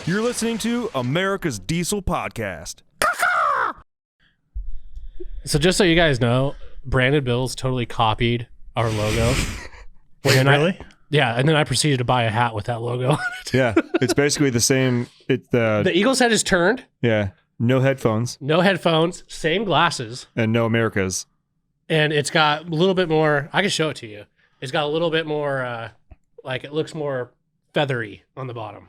You're listening to America's Diesel Podcast. So just so you guys know, Brandon Bills totally copied our logo. Wait, really? Yeah, and then I proceeded to buy a hat with that logo on it. Yeah, it's basically the same. The Eagles head is turned. Yeah, no headphones. No headphones, same glasses. And no Americas. And it's got a little bit more, I can show it to you. It's got a little bit more, like it looks more feathery on the bottom.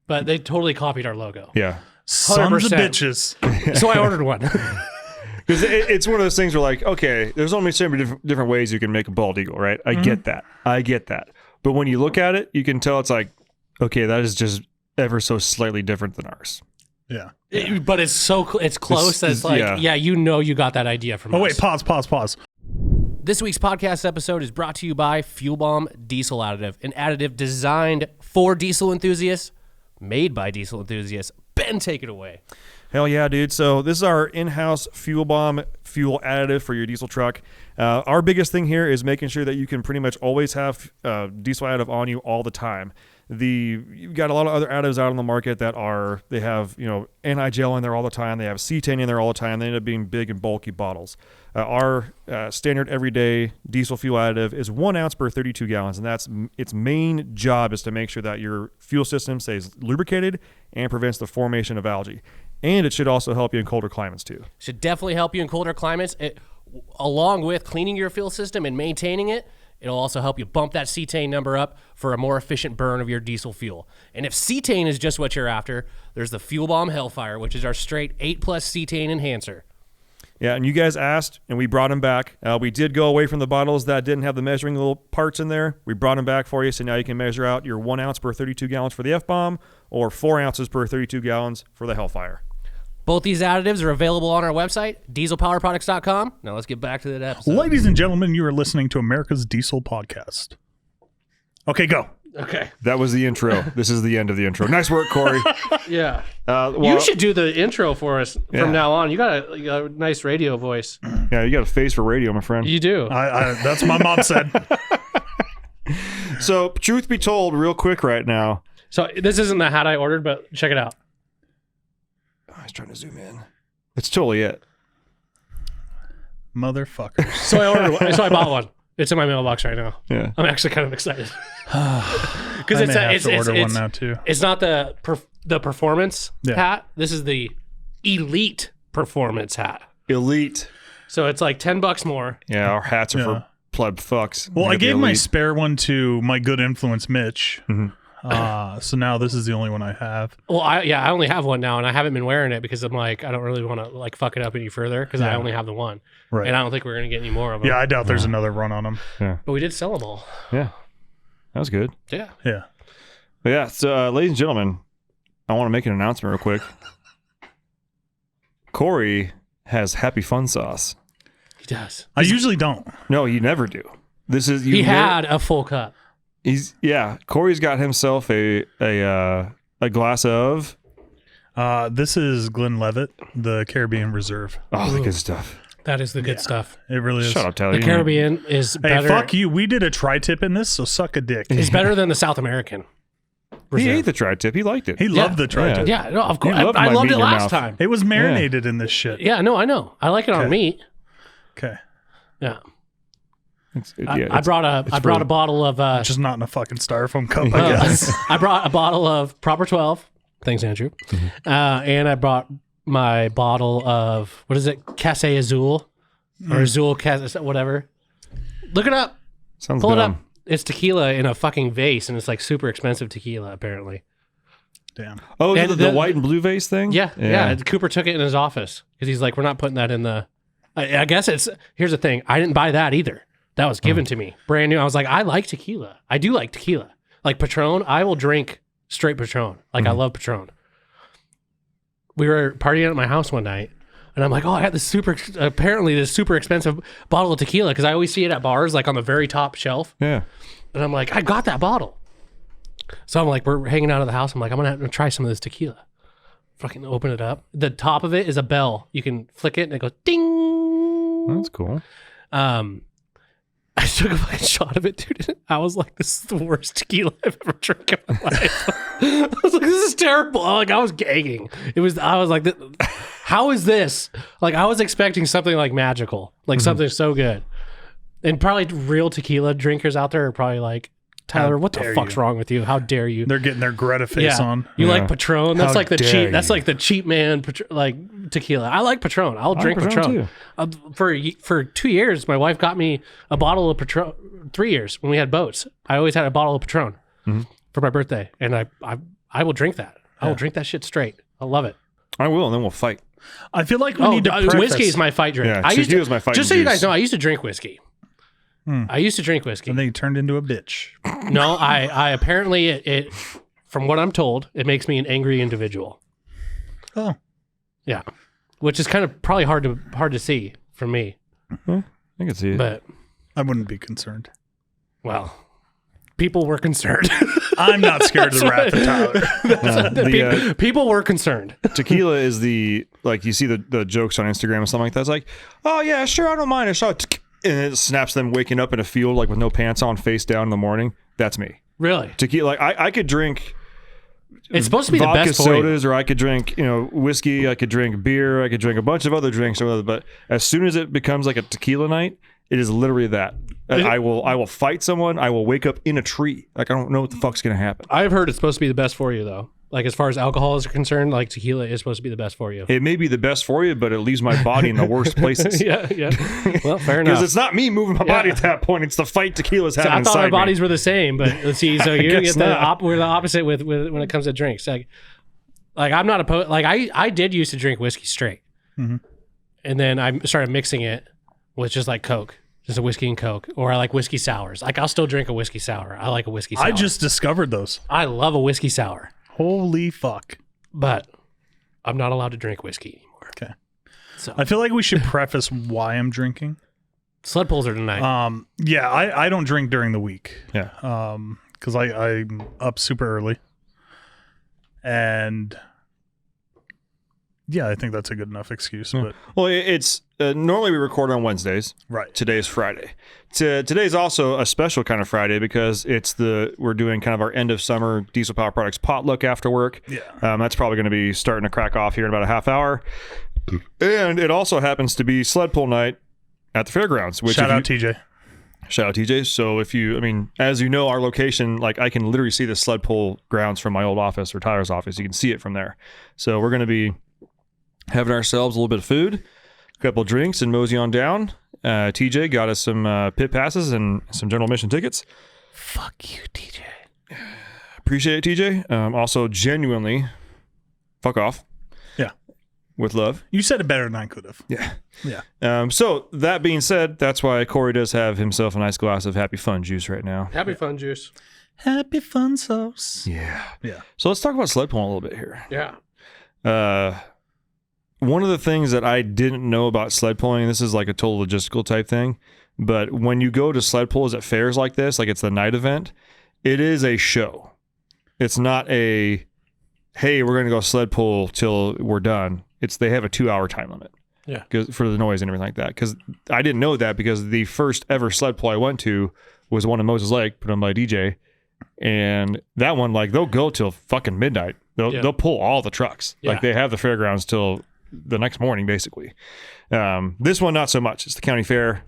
But they totally copied our logo. Yeah. 100%. Sons of bitches. So I ordered one. Because it's one of those things where, like, okay, there's only so many different ways you can make a bald eagle, right? I get that. But when you look at it, you can tell it's like, okay, that is just ever so slightly different than ours. Yeah. But it's it's close that it's like, yeah, you got that idea from us. Oh, wait, pause. This week's podcast episode is brought to you by Fuel Bomb Diesel Additive, an additive designed for diesel enthusiasts, made by diesel enthusiasts. Ben, take it away. Hell yeah, dude. So this is our in-house Fuel Bomb fuel additive for your diesel truck. Our biggest thing here is making sure that you can pretty much always have diesel additive on you all the time. You've got a lot of other additives out on the market that they have, anti-gel in there all the time. They have cetane in there all the time. They end up being big and bulky bottles. Our standard everyday diesel fuel additive is 1 ounce per 32 gallons, and that's its main job is to make sure that your fuel system stays lubricated and prevents the formation of algae. And it should also help you in colder climates too. Should definitely help you in colder climates. Along with cleaning your fuel system and maintaining it, it'll also help you bump that cetane number up for a more efficient burn of your diesel fuel. And if cetane is just what you're after, there's the Fuel Bomb Hellfire, which is our straight 8+ cetane enhancer. Yeah, and you guys asked, and we brought them back. We did go away from the bottles that didn't have the measuring little parts in there. We brought them back for you, so now you can measure out your 1 ounce per 32 gallons for the F-Bomb or 4 ounces per 32 gallons for the Hellfire. Both these additives are available on our website, dieselpowerproducts.com. Now let's get back to that episode. Ladies and gentlemen, you are listening to America's Diesel Podcast. Okay, go. Okay. That was the intro. This is the end of the intro. Nice work, Corey. Yeah. You should do the intro for us from now on. You got a nice radio voice. Yeah, you got a face for radio, my friend. You do. That's what my mom said. So, truth be told, real quick right now. So this isn't the hat I ordered, but check it out. I was trying to zoom in. That's totally it. Motherfucker. So I bought one. It's in my mailbox right now. Yeah. I'm actually kind of excited. Because it's order one now too. It's not the performance hat. This is the elite performance hat. Elite. So it's like $10 more. Yeah, our hats are for pleb fucks. Well, I gave my spare one to my good influence, Mitch. Mm-hmm. So now this is the only one I have. Well, I only have one now, and I haven't been wearing it because I'm like, I don't really want to like fuck it up any further because I only have the one. Right. And I don't think we're going to get any more of them. Yeah, I doubt there's another run on them. Yeah. But we did sell them all. Yeah. That was good. Yeah. Yeah. But yeah, so ladies and gentlemen, I want to make an announcement real quick. Corey has Happy Fun Sauce. He does. I usually don't. No, you never do. He had a full cup. Corey's got himself a glass of. This is Glenlivet, the Caribbean Reserve. Oh, the good stuff. That is the good stuff. It really is. Shut up, Tyler. The Caribbean is better. Hey, fuck you. We did a tri-tip in this, so suck a dick. It's better than the South American Reserve. He ate the tri-tip. He liked it. He loved the tri-tip. Yeah, no, of course. I loved it last time. It was marinated in this shit. Yeah, no, I know. I like it on meat. Okay. Yeah. I brought a bottle of just not in a fucking styrofoam cup, I guess. I brought a bottle of Proper 12. Thanks, Andrew. Mm-hmm. And I brought my bottle of what is it? Casé Azul or Azul Casé, whatever. Look it up. Sounds Pull dumb. it up. It's tequila in a fucking vase, and it's like super expensive tequila apparently. Damn. Oh, the white and blue vase thing? Yeah. Cooper took it in his office because he's like, we're not putting that in the. I guess here's the thing. I didn't buy that either. That was given to me, brand new. I was like, I like tequila. I do like tequila. Like Patron, I will drink straight Patron. Like I love Patron. We were partying at my house one night, and I'm like, oh, I had this super expensive bottle of tequila because I always see it at bars, like on the very top shelf. Yeah. And I'm like, I got that bottle. So I'm like, we're hanging out of the house. I'm like, I'm gonna have to try some of this tequila. Fucking open it up. The top of it is a bell. You can flick it, and it goes ding. That's cool. I took a fucking shot of it, dude. I was like, this is the worst tequila I've ever drank in my life. I was like, this is terrible. Like, I was gagging. I was like, how is this? Like, I was expecting something like magical, like something so good. And probably real tequila drinkers out there are probably like, Tyler, what the fuck's wrong with you? How dare you? They're getting their Greta face on. You like Patron? That's How like the dare cheap. you. That's like the cheap man, like tequila. I like Patron. I'll drink Patron. For 2 years, my wife got me a bottle of Patron. 3 years when we had boats, I always had a bottle of Patron for my birthday, and I will drink that. I will drink that shit straight. I love it. I will, and then we'll fight. I feel like we need to preface. Whiskey is my fight drink. Yeah, tequila is my fighting just so you guys juice. know, I used to drink whiskey. I used to drink whiskey. And then you turned into a bitch. No, I apparently it from what I'm told, it makes me an angry individual. Oh. Yeah. Which is kind of probably hard to see from me. I can see it. But I wouldn't be concerned. well, people were concerned. I'm not scared of the wrath of Tyler. People were concerned. Tequila is like you see the jokes on Instagram and something like that. It's like, oh yeah, sure, I don't mind a shot. And it snaps them waking up in a field like with no pants on, face down in the morning. That's me. Really? Tequila, like I could drink. It's supposed to be the vodka best for you. sodas, or I could drink, whiskey. I could drink beer. I could drink a bunch of other drinks, or whatever. But as soon as it becomes like a tequila night, it is literally that. I will fight someone. I will wake up in a tree. Like I don't know what the fuck's gonna happen. I've heard it's supposed to be the best for you, though. Like as far as alcohol is concerned, like tequila is supposed to be the best for you. It may be the best for you, but it leaves my body in the worst places. yeah. Well, fair enough. Because it's not me moving my body at that point. It's the fight tequila's having I thought inside our bodies me. were the same, but let's see. So you guess get not. we're the opposite with when it comes to drinks. Like I'm not opposed. Like I did used to drink whiskey straight, and then I started mixing it with just like Coke, just a whiskey and Coke, or I like whiskey sours. Like I'll still drink a whiskey sour. I like a whiskey sour. I just discovered those. I love a whiskey sour, Holy fuck. but I'm not allowed to drink whiskey anymore. Okay. So I feel like we should preface why I'm drinking. sled pulls are tonight. Yeah, I don't drink during the week. Yeah. Because I'm up super early. And yeah, I think that's a good enough excuse. But Well, it's normally we record on Wednesdays. right. Today's Friday. Today's also a special kind of Friday because we're doing kind of our end of summer Diesel Power Products potluck after work. Yeah. That's probably going to be starting to crack off here in about a half hour. And it also happens to be sled pull night at the fairgrounds. Which Shout out TJ. Shout out TJ. So as you know, our location, like I can literally see the sled pull grounds from my old office or Tyler's office. You can see it from there. So we're going to be having ourselves a little bit of food, a couple of drinks, and mosey on down. TJ got us some pit passes and some general admission tickets. Fuck you, TJ. Appreciate it, TJ. Also, genuinely, fuck off. Yeah. With love. You said it better than I could have. Yeah. Yeah. So that being said, that's why Corey does have himself a nice glass of Happy Fun juice right now. Happy fun juice. Happy fun sauce. Yeah. Yeah. So let's talk about sled pulling a little bit here. Yeah. One of the things that I didn't know about sled pulling, and this is like a total logistical type thing, but when you go to sled pulls at fairs like this, like it's the night event, it is a show. It's not a, hey, we're going to go sled pull till we're done. They have a 2-hour time limit. Yeah. For the noise and everything like that. Because I didn't know that because the first ever sled pull I went to was the one in Moses Lake, put on by DJ. And that one, like, they'll go till fucking midnight. They'll pull all the trucks. Yeah. Like, they have the fairgrounds till the next morning, basically. This one, not so much. It's the county fair,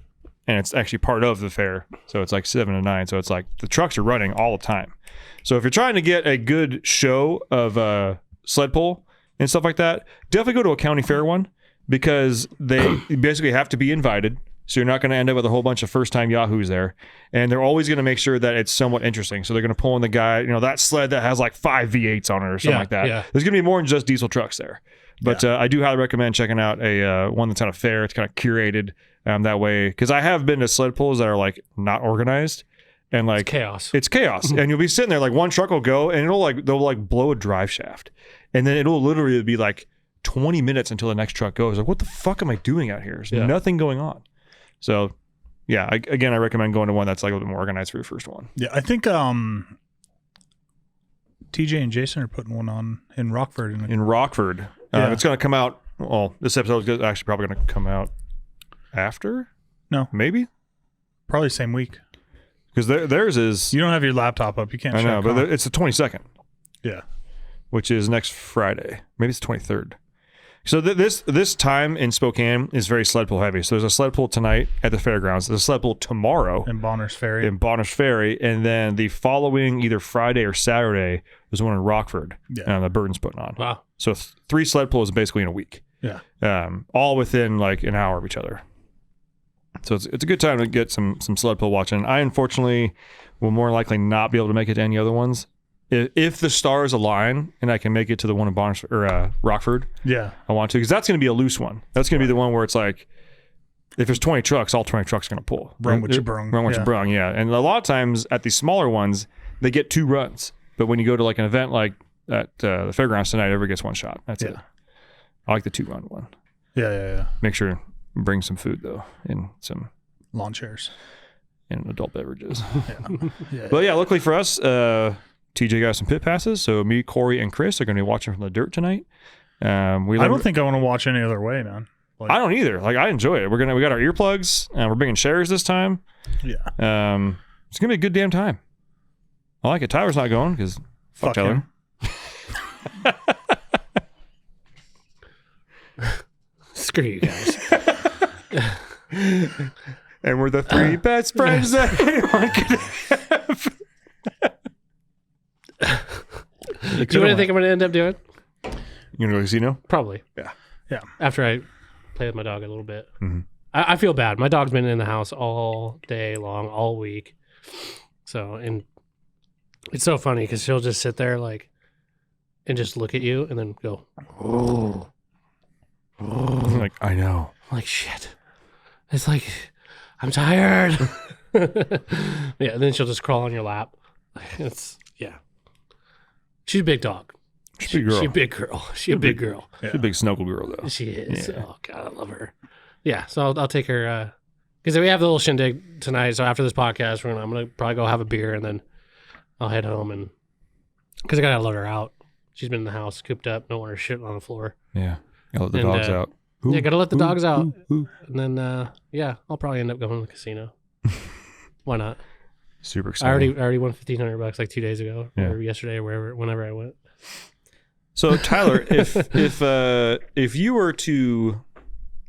and it's actually part of the fair. So it's like 7 to 9. So it's like the trucks are running all the time. So if you're trying to get a good show of sled pull and stuff like that, definitely go to a county fair one because they basically have to be invited. So you're not going to end up with a whole bunch of first-time yahoos there. And they're always going to make sure that it's somewhat interesting. So they're going to pull in the guy, that sled that has like 5 V8s on it or something like that. Yeah. There's going to be more than just diesel trucks there. But I do highly recommend checking out a one that's on a fair. It's kind of curated that way. Because I have been to sled pulls that are like not organized. And like Chaos. It's chaos. And you'll be sitting there, like one truck will go and they'll blow a drive shaft. And then it'll literally be like 20 minutes until the next truck goes. Like, what the fuck am I doing out here? There's nothing going on. So, yeah, I recommend going to one that's like a little bit more organized for your first one. Yeah, I think TJ and Jason are putting one on in Rockford. In Rockford. It's going to come out, well, this episode is actually probably going to come out after? No. Maybe? Probably same week. Because theirs is. You don't have your laptop up. You can't I know, check. but it's the 22nd. Yeah. Which is next Friday. Maybe it's the 23rd. So this time in Spokane is very sled pull heavy. So there's a sled pull tonight at the fairgrounds. There's a sled pull tomorrow In Bonner's Ferry. and then the following either Friday or Saturday there's one in Rockford. Yeah. That Burton's putting on. Wow. So 3 sled pulls basically in a week. Yeah. All within like an hour of each other. So it's a good time to get some sled pull watching. I unfortunately will more likely not be able to make it to any other ones. If the stars align and I can make it to the one in Bonner's or Rockford, Yeah. I want to, because that's going to be a loose one. That's going to be the one where it's like, if there's 20 trucks, all 20 trucks are going to pull. Run what you brung. Run what you brung, yeah. And a lot of times at these smaller ones, they get 2 runs. But when you go to like an event like at the fairgrounds tonight, everybody gets 1 shot. That's it. I like the 2-run one. Yeah. Make sure to bring some food though, and some Lawn chairs. and adult beverages. Yeah. But yeah, luckily for us, TJ got some pit passes, so me, Corey, and Chris are going to be watching from the dirt tonight. I don't think I want to watch any other way, man. Like, I don't either. Like, I enjoy it. We got our earplugs, and we're bringing shares this time. Yeah. It's gonna be a good damn time. I like it. Tyler's not going because fuck Tyler. him. Screw you guys. And we're the 3 best friends that anyone could have. Do you know what I think I'm going to end up doing? You gonna go to casino? Probably. Yeah. After I play with my dog a little bit. Mm-hmm. I feel bad. My dog's been in the house all day long, all week. So, and it's so funny because she'll just sit there like, and just look at you and then go, oh. Like, I know. I'm like, shit. It's like, I'm tired. Yeah, and then she'll just crawl on your lap. Yeah. She's a big dog. She's a big girl. She's a big girl. She's a big girl. She's a big snuggle girl though. She is. Yeah. Oh, God, I love her. Yeah, so I'll take her, because we have the little shindig tonight. So after this podcast, I'm going to probably go have a beer and then I'll head home. And because I got to let her out. She's been in the house, cooped up, don't want her shit on the floor. Yeah. Gotta let the And, dogs out. Yeah, got to let the dogs out. Ooh. And then, yeah, I'll probably end up going to the casino. Why not? Super I exciting. already won $1,500 like 2 days ago, Yeah. or yesterday, or whenever I went. So Tyler, if you were to,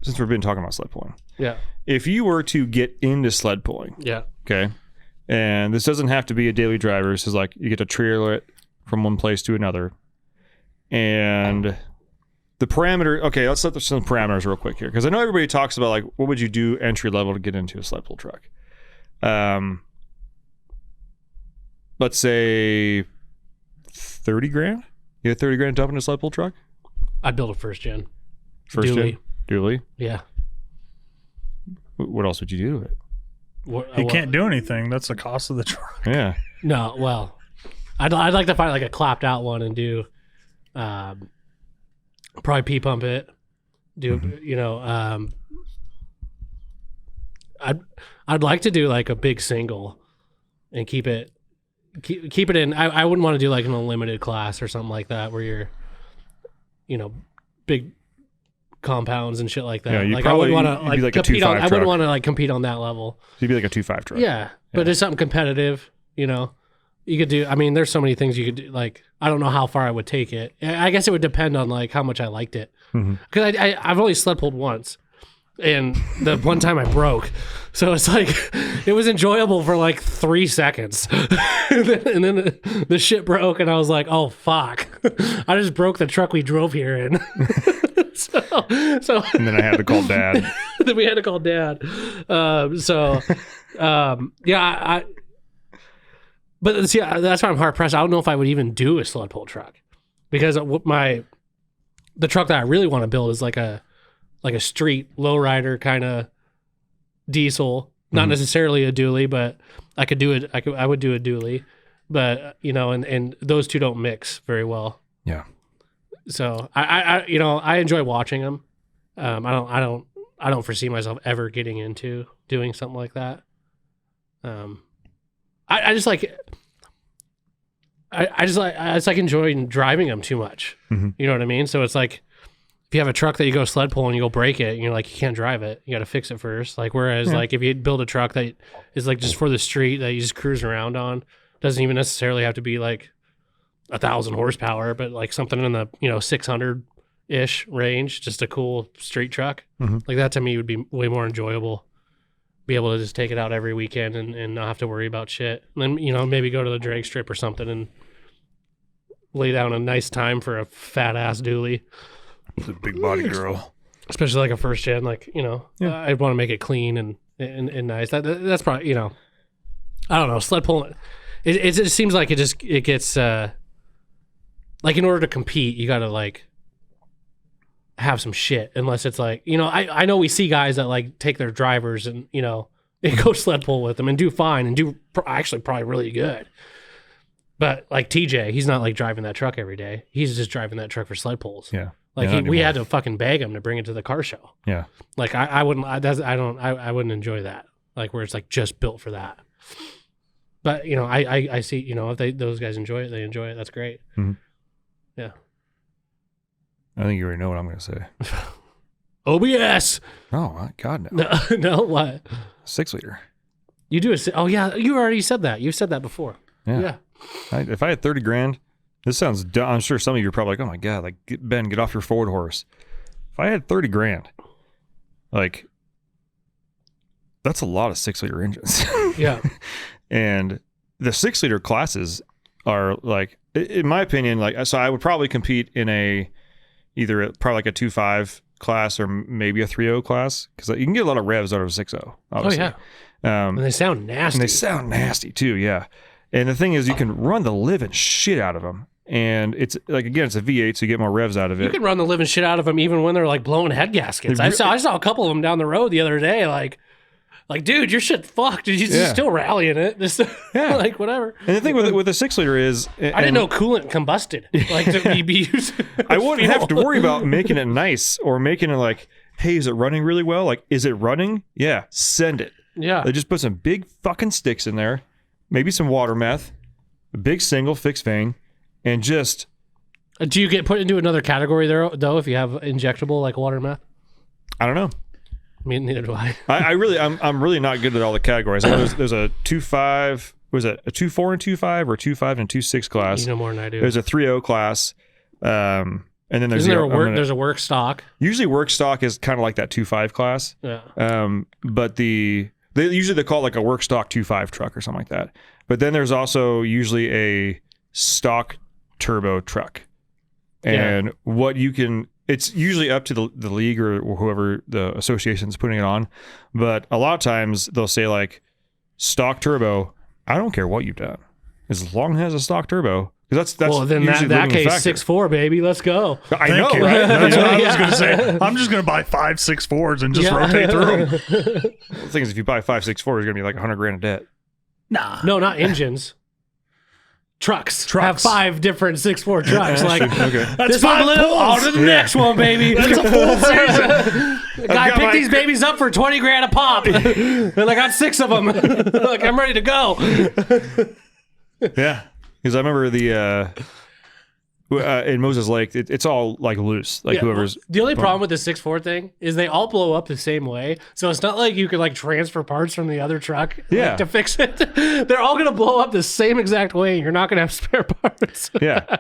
since we've been talking about sled pulling, Yeah, if you were to get into sled pulling, yeah, okay, and this doesn't have to be a daily driver. This is like you get to trailer it from one place to another, and the parameter. Okay, let's set some parameters real quick here because I know everybody talks about like what would you do entry level to get into a sled pull truck. Let's say 30 grand. You had 30 grand to dump in a sled pull truck? I'd build a first gen. First Dually. gen? Dually? Yeah. What else would you do to it? You can't do anything. That's the cost of the truck. Yeah. No, well, I'd like to find like a clapped out one and do, probably P pump it. Do I'd like to do like a big single, and keep it in. I wouldn't want to do like an unlimited class or something like that where you're, big compounds and shit like that. Yeah, like I would want to you'd be like a compete on. 2.5 I wouldn't truck. want to like compete on that level. So you'd be like a 2.5 truck. Yeah, but it's something competitive. You could do. I mean, there's so many things you could do. Like, I don't know how far I would take it. I guess it would depend on like how much I liked it. Because I've only sled pulled once, and the one time I broke. So it's like it was enjoyable for like 3 seconds, and then the shit broke, and I was like, oh fuck, I just broke the truck we drove here in. so And then I had to call Dad. then we had to call Dad. Yeah, but see, that's why I'm hard pressed. I don't know if I would even do a sled pull truck because the truck that I really want to build is like a street lowrider kind of diesel, not necessarily a dually, but I could do it. I would do a dually, but and those two don't mix very well. Yeah. So I enjoy watching them. I don't foresee myself ever getting into doing something like that. I just like enjoying driving them too much. Mhm. You know what I mean? So it's like if you have a truck that you go sled pull and you go break it, and you're like, you can't drive it. You got to fix it first. Like, whereas like if you build a truck that is like just for the street that you just cruise around on, doesn't even necessarily have to be like 1,000 horsepower, but like something in the 600-ish range, just a cool street truck. Like that to me would be way more enjoyable. Be able to just take it out every weekend and not have to worry about shit. And then maybe go to the drag strip or something and lay down a nice time for a fat ass dually. It's a big body girl, especially like a first gen. Like I'd want to make it clean and nice. That's probably I don't know, sled pulling. It just seems like it gets like in order to compete, you got to like have some shit. Unless it's like I know we see guys that like take their drivers and and go sled pull with them and do fine and do actually probably really good. But like TJ, he's not like driving that truck every day. He's just driving that truck for sled pulls. Yeah. Like we had to fucking beg him to bring it to the car show. Yeah. Like I wouldn't enjoy that. Like where it's like just built for that. But I see if those guys enjoy it, they enjoy it. That's great. Mm-hmm. Yeah. I think you already know what I'm going to say. OBS. Oh God, no. No, what? 6-liter. You do oh yeah, you already said that. You've said that before. Yeah. If I had 30 grand, this sounds dumb. I'm sure some of you are probably like, oh my God, like Ben, get off your Ford horse. If I had 30 grand, like that's a lot of 6-liter engines. Yeah. And the 6-liter classes are like, in my opinion, like, so I would probably compete in probably like a 2.5 class or maybe a 3.0 class. Cause you can get a lot of revs out of a 6.0. Obviously. Oh yeah. And they sound nasty. And they sound nasty too. Yeah. And the thing is, you can run the living shit out of them. And it's like, again, it's a V8, so you get more revs out of it. You can run the living shit out of them even when they're like blowing head gaskets. I saw a couple of them down the road the other day. Like, dude, your shit fucked. You're still rallying it. Just like whatever. And the thing with a 6-liter is, I didn't know coolant combusted. Like to be used. I wouldn't have to worry about making it nice or making it like, hey, is it running really well? Like, is it running? Yeah, send it. Yeah. They just put some big fucking sticks in there, maybe some water meth, a big single fixed vane, and just. Do you get put into another category there though if you have injectable like water meth? I don't know. I mean, neither do I. I'm really not good at all the categories. I know there's a 2.5. Was it a 2.4 and 2.5 or 2.5 and 2.6 class? You know more than I do. There's a 3.0 class, and then there's there's a work stock. Usually, work stock is kind of like that 2.5 class. Yeah. But they call it like a work stock 2.5 truck or something like that. But then there's also usually a stock turbo truck, and what you can. It's usually up to the league or whoever the association's putting it on. But a lot of times they'll say like stock turbo. I don't care what you've done. As long as it has a stock turbo. Because that's well, then that case, 6.4, baby. Let's go. I know, right? That's what I was going to say. I'm just going to buy 5 6.4s and just rotate through them. The thing is, if you buy 5 6.4s, you're going to be like $100,000 in debt. Nah. No, not engines. Trucks. Have 5 different 6.4 trucks. Like, okay. This one blew, on to the next one, baby. That's a full season. I picked these babies up for $20,000 a pop. And I got 6 of them. Like, I'm ready to go. Yeah. Because I remember in Moses Lake, it's all like loose. Like whoever's. The only problem with the 6.4 thing is they all blow up the same way. So it's not like you could like transfer parts from the other truck to fix it. They're all going to blow up the same exact way. You're not going to have spare parts. Yeah.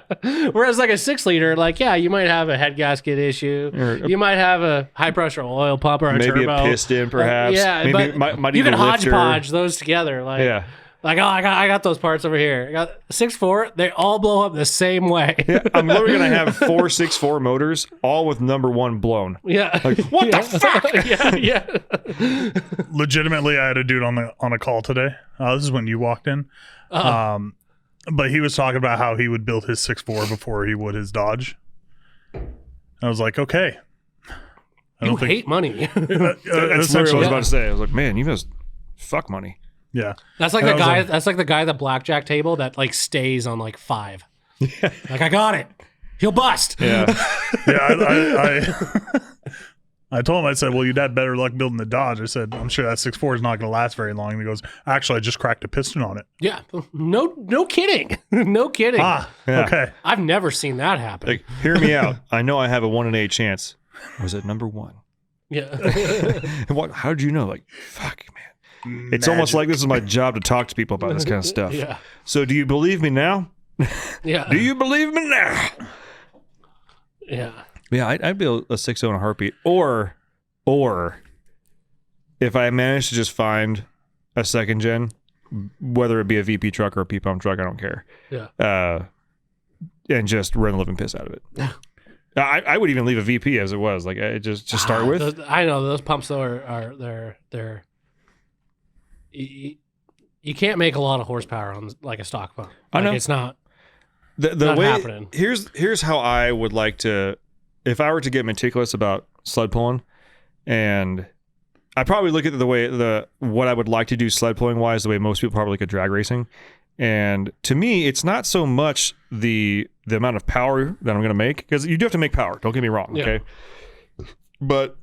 Whereas like a 6-liter, like, you might have a head gasket issue. You might have a high pressure oil pump or a maybe turbo. Maybe a piston, perhaps. Maybe but you can hodgepodge those together. Like, like, I got those parts over here. I got 6.4. They all blow up the same way. I'm literally going to have 4 6.4 motors, all with number 1 blown. Yeah. Like, what the fuck? Yeah. Legitimately, I had a dude on a call today. This is when you walked in. But he was talking about how he would build his 6.4 before he would his Dodge. I was like, okay. You hate money. That's what I was about to say. I was like, man, you must fuck money. Yeah, that's like the guy. That's like the guy at the blackjack table that like stays on like 5. Yeah. Like, I got it. He'll bust. Yeah, yeah. I told him, I said, well, you'd had better luck building the Dodge. I said, I'm sure that 6.4 is not going to last very long. And he goes, actually, I just cracked a piston on it. Yeah. No kidding. No kidding. Ah, Yeah. okay. I've never seen that happen. Like, hear me out. I know I have a 1 in 8 chance. Was it number 1? Yeah. And what? How did you know? Like, fuck, man. It's almost like this is my job to talk to people about this kind of stuff. Yeah. So, do you believe me now? Yeah. Do you believe me now? Yeah. Yeah, I'd be a 6.0 in a heartbeat. Or if I manage to just find a second gen, whether it be a VP truck or a P pump truck, I don't care. Yeah. And just run the living piss out of it. Yeah. I would even leave a VP as it was. Like, just start with. I know those pumps though are they're you can't make a lot of horsepower on like a stock pump. I know. It's not. The not way happening. Here's how I would like to, if I were to get meticulous about sled pulling, and I probably look at what I would like to do sled pulling wise the way most people probably look at drag racing. And to me, it's not so much the amount of power that I'm going to make, because you do have to make power. Don't get me wrong, okay? But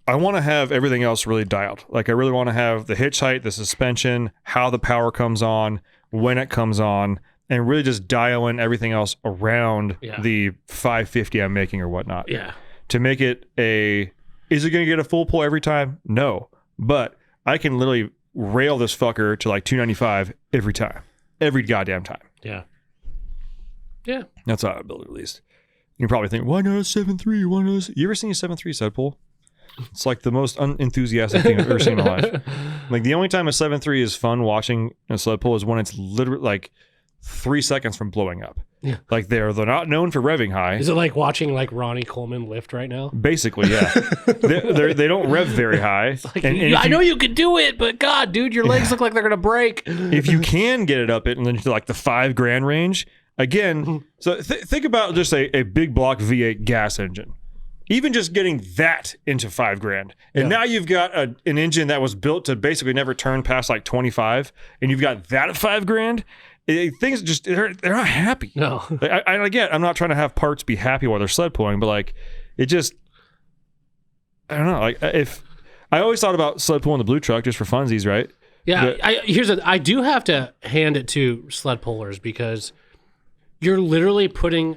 I want to have everything else really dialed. Like, I really want to have the hitch height, the suspension, how the power comes on, when it comes on, and really just dial in everything else around the 550 I'm making or whatnot. Yeah. To make it is it going to get a full pull every time? No. But I can literally rail this fucker to like 295 every time. Every goddamn time. Yeah. Yeah. That's how I build it, at least. You probably think, why not a 7.3? Why not a... You ever seen a 7.3 sled pull? It's like the most unenthusiastic thing I've ever seen in my life. Like, the only time a 7.3 is fun watching a sled pull is when it's literally like 3 seconds from blowing up. Yeah. Like, they're not known for revving high. Is it like watching like Ronnie Coleman lift right now? Basically, yeah. they don't rev very high. Like, I know you could do it, but God, dude, your legs look like they're gonna break. If you can get it up into like the $5,000 range, again, so think about just a big block V8 gas engine. Even just getting that into $5,000, and now you've got an engine that was built to basically never turn past like 25, and you've got that at $5,000. Things just they're not happy. No. Like, I'm not trying to have parts be happy while they're sled pulling, but like it just, I don't know. Like, if I always thought about sled pulling the blue truck just for funsies, right? Yeah. I do have to hand it to sled pullers, because you're literally putting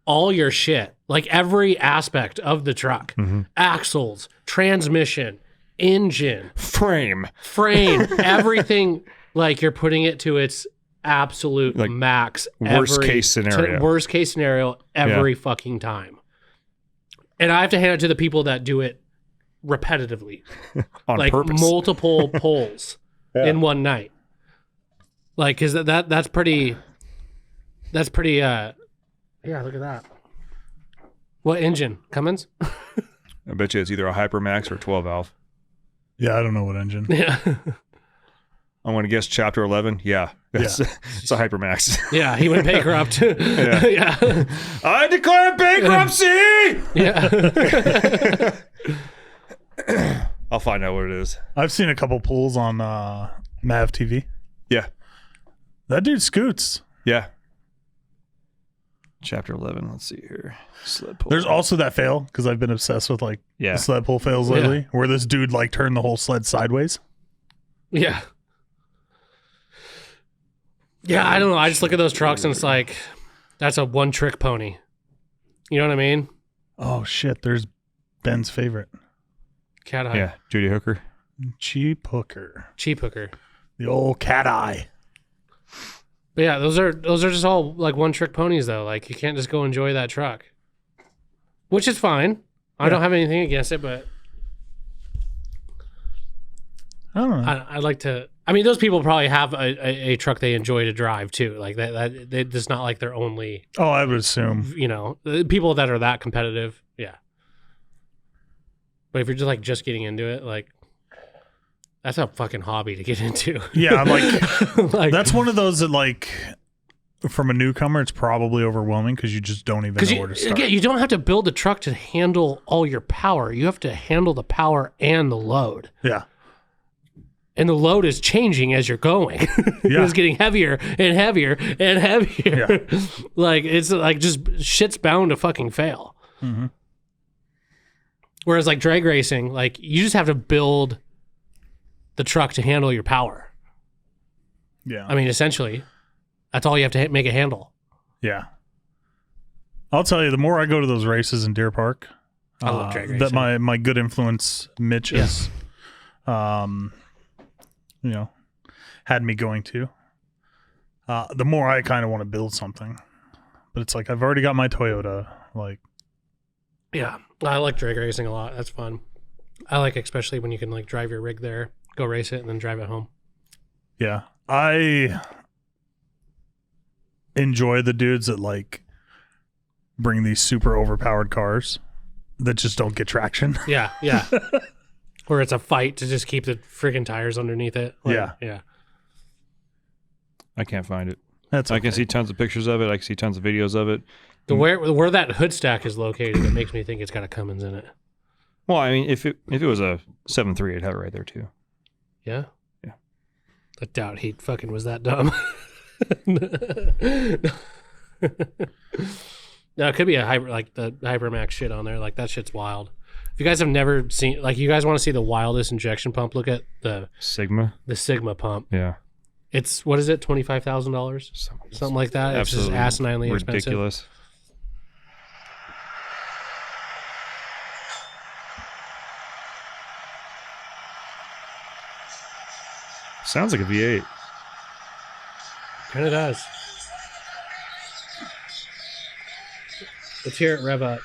all your shit, like every aspect of the truck, axles, transmission, engine, frame, everything, like you're putting it to its absolute like max, worst case scenario every fucking time. And I have to hand it to the people that do it repetitively, on like purpose. multiple pulls in one night. Like, cause that's pretty. Yeah, look at that. What engine? Cummins? I bet you it's either a Hypermax or a 12 valve. Yeah, I don't know what engine. Yeah. I'm going to guess chapter 11. Yeah. It's a Hypermax. Yeah, he went bankrupt. Yeah. I declare bankruptcy! Yeah. I'll find out what it is. I've seen a couple pulls on Mav TV. Yeah. That dude scoots. Yeah. Chapter 11. Let's see here. Sled pull. There's also that fail, because I've been obsessed with like the sled pull fails lately, where this dude like turned the whole sled sideways. Yeah. Yeah, I don't know. I just look at those trucks and it's like, that's a one-trick pony. You know what I mean? Oh shit! There's Ben's favorite. Cat eye. Yeah, Judy Hooker. Cheap hooker. Cheap hooker. The old cat eye. But yeah, those are just all like one-trick ponies though. Like, you can't just go enjoy that truck, which is fine. I don't have anything against it, but I don't know. I like to. I mean, those people probably have a truck they enjoy to drive too. Like that it's not like their only. Oh, I would assume. You know, people that are that competitive, yeah. But if you're just getting into it, like, that's a fucking hobby to get into. Yeah, like that's one of those that, like, from a newcomer, it's probably overwhelming because you just don't even know where to start. Yeah, you don't have to build a truck to handle all your power. You have to handle the power and the load. Yeah. And the load is changing as you're going. It's getting heavier and heavier and heavier. Yeah. Like, it's like just shit's bound to fucking fail. Mm-hmm. Whereas like drag racing, like you just have to build the truck to handle your power. Yeah. I mean, essentially, that's all you have to make it handle. Yeah. I'll tell you, the more I go to those races in Deer Park, I love drag that racing. my good influence, Mitch, is, had me going to, the more I kind of want to build something. But it's like, I've already got my Toyota. Like, Yeah, I like drag racing a lot. That's fun. I like especially when you can like drive your rig there, go race it, and then drive it home. yeah, I enjoy the dudes that like bring these super overpowered cars that just don't get traction. Yeah. Where it's a fight to just keep the friggin' tires underneath it. Like, yeah. I can't find it. That's I can see tons of pictures of it. I can see tons of videos of it. Where that hood stack is located, it makes me think it's got a Cummins in it. Well, I mean, if it was a 7.3, it'd have it right there too. Yeah? Yeah. I doubt he fucking was that dumb. No, it could be a hyper, like the Hypermax shit on there. Like that shit's wild. If you guys have never seen, like you guys want to see the wildest injection pump, look at the Sigma. Sigma pump. Yeah. It's, what is it, $25,000? Something like that. It's just Absolutely asininely expensive. ridiculous. Sounds like a V8. Kind of does. Let's hear it rev up.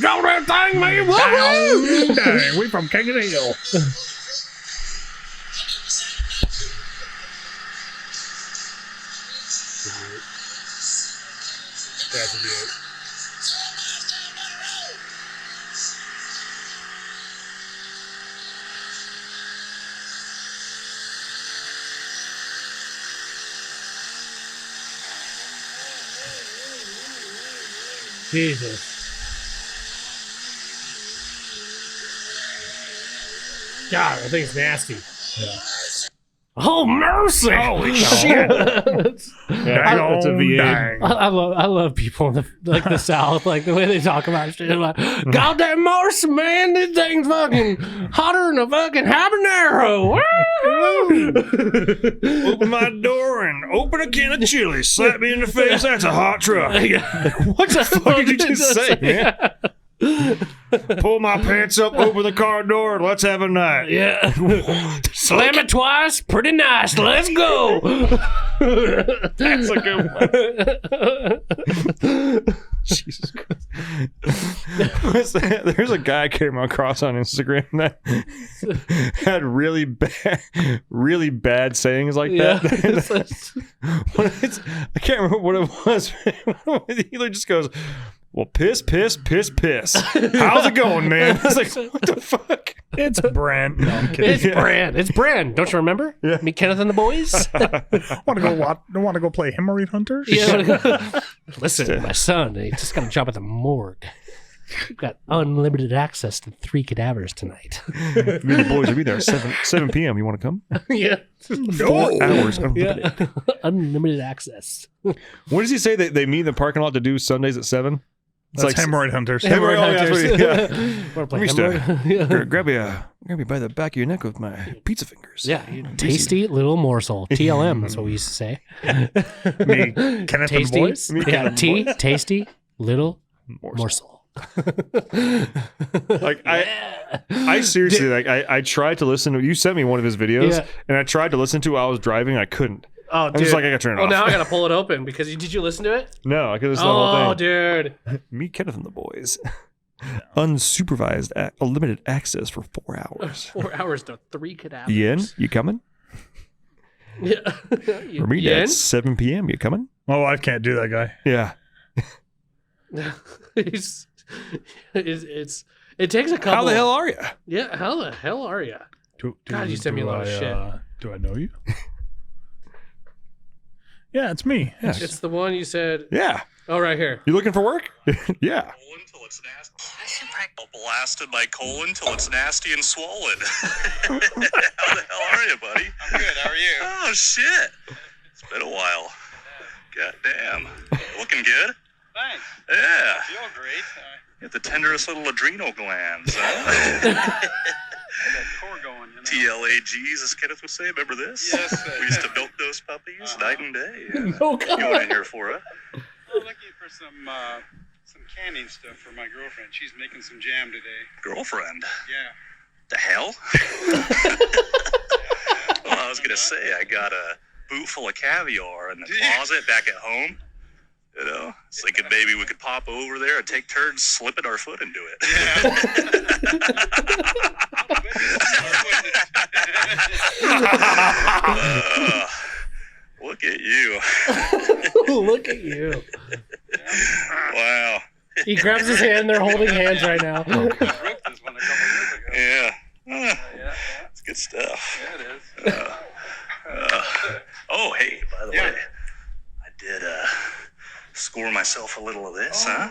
Go that thing, man! Woo-hoo! Dang, we from King of the Hill. That's a V8. Jesus. God, I think it's nasty. Yeah. Oh, mercy! Holy shit! That's a V8. Dang. I love people in the South, like the way they talk about shit. Like, goddamn mercy, man, this thing's fucking hotter than a fucking habanero. Woo! Open my door and open a can of chili. Slap me in the face. That's a hot truck. What the fuck did you just say, man? Pull my pants up, open the car door, and let's have a night. Yeah. Slam it twice. Pretty nice. Let's go. That's a good one. Jesus Christ. There's a guy I came across on Instagram that had really bad sayings like that. I can't remember what it was. He just goes, well, piss. How's it going, man? I was like, what the fuck? It's Brand. No, I'm kidding. It's Brand. Don't you remember? Yeah. Meet Kenneth and the boys. Want to go play hemorrhoid hunters? Yeah. Listen, my son, he just got a job at the morgue. We've got unlimited access to 3 cadavers tonight. Me and the boys will be there at 7 p.m. You want to come? Yeah. 4 hours unlimited. Yeah. Unlimited access. What does he say that they meet in the parking lot to do Sundays at 7? It's like hemorrhoid hunters. Hemorrhoid hunters. Yeah. Wanna play Let me hemorrhoid? start. Grab you by the back of your neck with my pizza fingers. Yeah, tasty little morsel. TLM, that's what we used to say. Me, Kenneth and the Tasty, boys. yeah, tasty little morsel. Like I seriously like I tried to listen to. You sent me one of his videos, and I tried to listen to it while I was driving. I couldn't. Oh, dude. I'm just like, I gotta turn it off. Now I gotta pull it open because did you listen to it? No, I could listen to the whole thing. Oh, dude. Meet Kenneth and the boys. Unsupervised, limited access for 4 hours. 4 hours to 3 cadavers. Yen, you coming? Yeah. For me, at 7 p.m. You coming? My wife can't do that guy. Yeah. It takes a couple. How the hell are you? Yeah, how the hell are you? God, you sent me a lot of shit. Do I know you? Yeah, it's me. Yes. It's the one you said. Yeah. Oh, right here. You looking for work? Yeah. Until it's nasty. I'll blasted my colon till it's nasty and swollen. How the hell are you, buddy? I'm good. How are you? Oh, shit. It's been a while. God damn. Looking good? Thanks. Yeah. I feel great. You have the tenderest little adrenal glands, huh? That core going, you know. TLAGs, as Kenneth would say. Remember this? Yes. We used to milk those puppies night and day. Oh, God. You went in here for it. I'm looking for some canning stuff for my girlfriend. She's making some jam today. Girlfriend. Yeah. The hell? Well, I was going to say, I got a boot full of caviar in the closet back at home. You know, thinking maybe we could pop over there and take turns slipping our foot into it. Look at you. Look at you. Wow. He grabs his hand. They're holding hands right now. I broke this one a couple years ago. Yeah. Yeah. It's good stuff. Yeah, it is. Oh, hey, by the way, I did score myself a little of this, huh?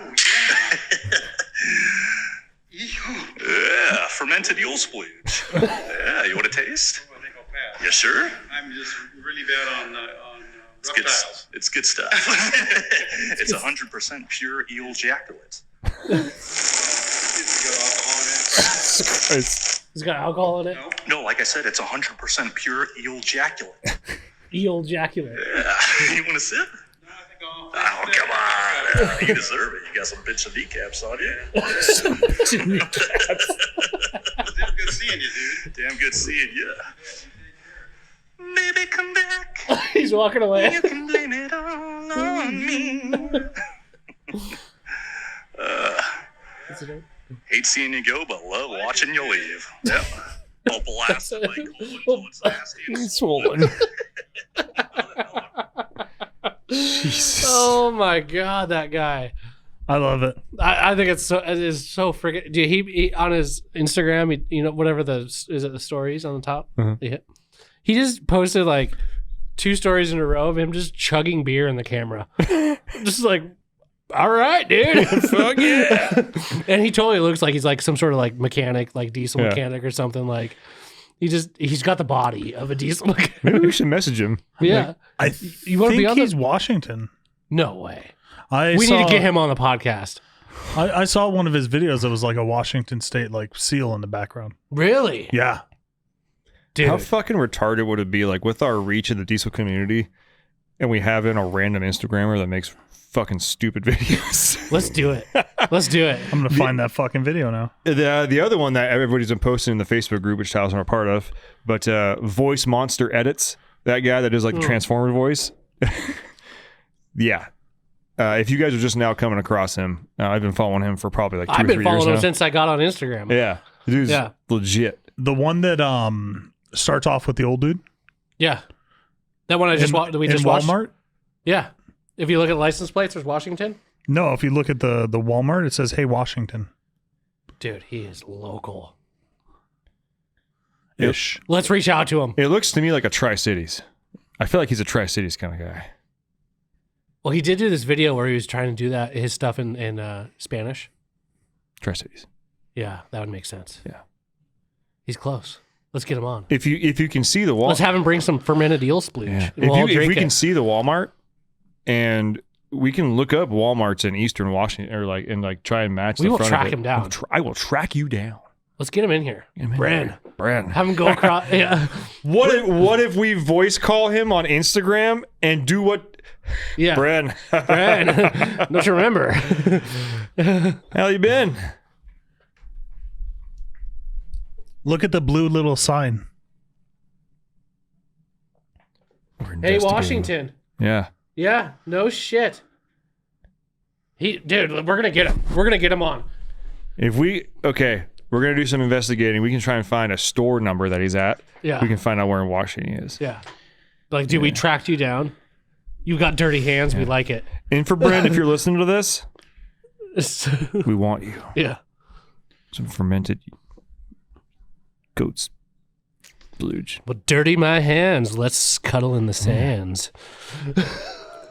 Yeah, fermented yule splooge. Yeah, you want a taste? I think I'll pass. You sure? I'm just really bad on reptiles. It's good stuff. It's 100% pure eel ejaculate. He's got alcohol in it. No, like I said, it's 100% pure eel ejaculate. Eel ejaculate. Yeah. You want to sip? No, I think I'll. Oh, come on. You deserve it. You got some bitch of kneecaps on you. Damn good seeing you, dude. Damn good seeing you. Baby, come back. He's walking away. You can blame it all on me. Hate seeing you go, but love watching you leave. Yep. I'll blast it like cool until it's nasty and Swollen. Oh my God, that guy. I love it. I think it is so freaking. Dude, he on his Instagram, you know, whatever is it the stories on the top? Yeah. He just posted like 2 stories in a row of him just chugging beer in the camera. Just like, all right, dude. Fuck yeah. And he totally looks like he's like some sort of like mechanic, like diesel mechanic or something. Like he's got the body of a diesel mechanic. Maybe we should message him. Yeah. You wanna be think on he's Washington. No way. We We need to get him on the podcast. I saw one of his videos that was like a Washington State like seal in the background. Really? Yeah. Dude. How fucking retarded would it be, like, with our reach in the diesel community, and we have in a random Instagrammer that makes fucking stupid videos? Let's do it. Let's do it. I'm gonna find that fucking video now. The other one that everybody's been posting in the Facebook group, which Tyler's not a part of, but Voice Monster Edits, that guy that does like the Transformer voice. Yeah. If you guys are just now coming across him, I've been following him for probably like 2 or 3 I've years been following him now. since I got on Instagram. Yeah. The dude's Yeah. legit. The one that starts off with the old dude. Yeah. That one I just watched. We in just watched. Walmart. Yeah. If you look at license plates, there's Washington. No, if you look at the Walmart, it says, "Hey, Washington." Dude, he is local. Ish. Let's reach out to him. It looks to me like a Tri-Cities. I feel like he's a Tri-Cities kind of guy. Well, he did do this video where he was trying to do that his stuff in Spanish. Tri-Cities. Yeah, that would make sense. Yeah. He's close. Let's get him on. If you can see the Let's Walmart, have him bring some fermented eel splooge. yeah. And we'll all if drink we can it. see the Walmart, and we can look up Walmarts in Eastern Washington, or like try and match. We the will front track of it. him down. I will track you down. Let's get him in here. Bran. Have him go across. Yeah. What if we voice call him on Instagram and do what? Yeah. Bran, Bran. Don't you remember? how you been? Look at the blue little sign. Hey, Washington. Yeah. Yeah, no shit. Dude, we're gonna get him. We're gonna get him on. We're gonna do some investigating. We can try and find a store number that he's at. Yeah. We can find out where in Washington he is. Yeah. Like, dude, we tracked you down. You've got dirty hands. We like it. And for Brent, if you're listening to this, we want you. Yeah. Some fermented goat's splooge. Well, dirty my hands. Let's cuddle in the sands.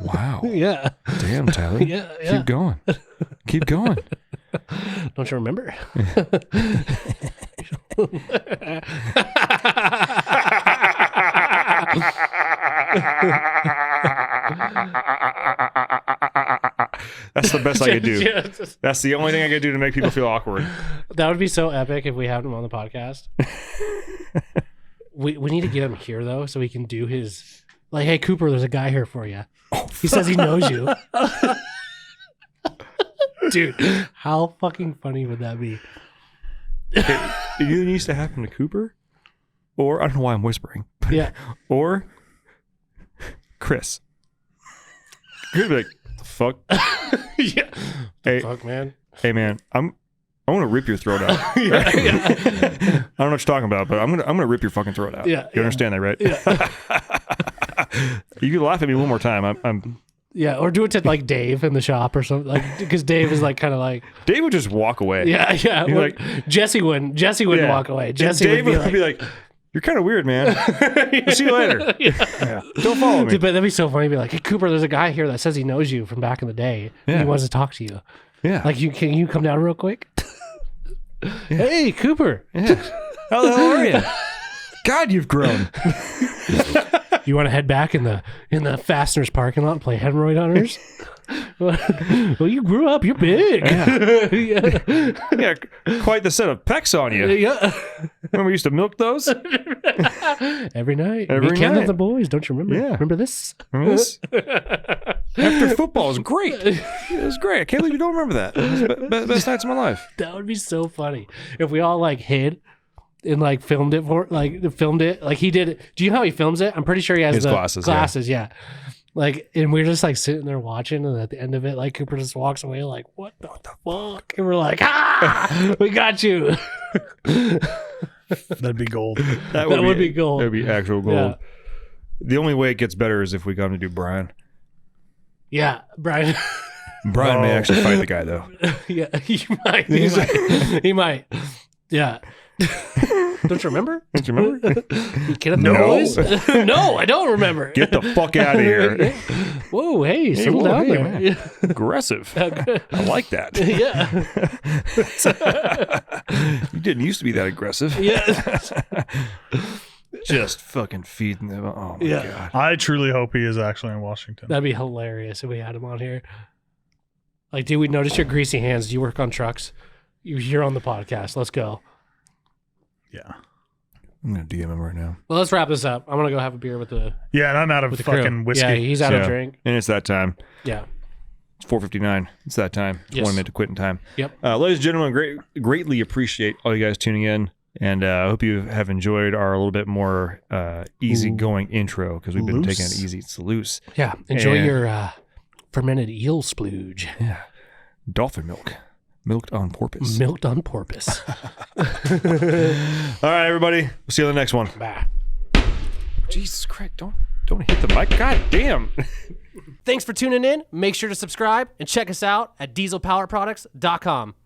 Wow. Yeah. Damn, Tyler. Yeah. Keep going. Keep going. Don't you remember? That's the best I could do. Yeah, That's the only thing I could do to make people feel awkward. that would be so epic if we had him on the podcast. We need to get him here though, so he can do his like, hey Cooper, there's a guy here for you. He says he knows you. Dude, how fucking funny would that be? It either needs to happen to Cooper, or I don't know why I'm whispering. Yeah. Or Chris. You're gonna be like, the fuck? Yeah. Hey, Fuck, man. hey man, I want to rip your throat out. I don't know what you're talking about, but I'm gonna rip your fucking throat out. Yeah, You understand that, right? Yeah. You can laugh at me one more time. I'm Yeah, or do it to like Dave in the shop or something, like because Dave is like kind of like Dave would just walk away. yeah. He's Or like- Jesse wouldn't walk away. Jesse Dave would be like, you're kind of weird, man. I'll see you later. Yeah. Don't follow me. But that'd be so funny. Be like, hey Cooper, there's a guy here that says he knows you from back in the day. Yeah. He wants to talk to you. Yeah. Like, can you come down real quick? Hey Cooper, Yeah. How the hell are you? God, you've grown. you want to head back in the fasteners parking lot and play hemorrhoid hunters? Well, you grew up. You're big. Yeah. Yeah, quite the set of pecs on you. Yeah. Remember we used to milk those? Every night. Every Weekend night. of the boys. Don't you remember? Yeah. Remember this? Remember this? After football was great. It was great. I can't believe you don't remember that. It was the best nights of my life. That would be so funny if we all like hid and like filmed it like he did. Do you know how he films it? I'm pretty sure he has His the glasses, yeah. Like, and we're just like sitting there watching, and at the end of it, like Cooper just walks away, like, "What the fuck?" And we're like, "Ah, we got you." That'd be gold. That would be gold. That would be actual gold. Yeah. The only way it gets better is if we come to do Brian. Yeah, Brian. Brian may actually fight the guy, though. Yeah, he might. He might. Yeah. Don't you remember? Don't you remember? You kidding No. the boys? No, I don't remember. Get the fuck out of here. Whoa, hey, settle whoa, down hey, there. man. Aggressive. I like that. Yeah. You didn't used to be that aggressive. Yeah. Just fucking feeding them. Oh, my Yeah. God. I truly hope he is actually in Washington. That'd be hilarious if we had him on here. Like, dude, we noticed your greasy hands. Do you work on trucks? You're on the podcast. Let's go. Yeah. I'm going to DM him right now. Well, let's wrap this up. I'm going to go have a beer with the Yeah, and I'm out of crew. fucking whiskey. Yeah, he's out of Yeah. drink. And it's that time. Yeah. It's 4:59. It's that time. It's Yes. 1 minute to quitting time. Yep. Ladies and gentlemen, greatly appreciate all you guys tuning in. And I hope you have enjoyed our a little bit more easygoing intro because we've been Loose. taking it easy. It's loose. Yeah. Enjoy And- your fermented eel splooge. Yeah. Dolphin milk. Milked on porpoise. Milked on porpoise. All right, everybody. We'll see you on the next one. Bye. Jesus Christ. Don't hit the mic. God damn. Thanks for tuning in. Make sure to subscribe and check us out at dieselpowerproducts.com.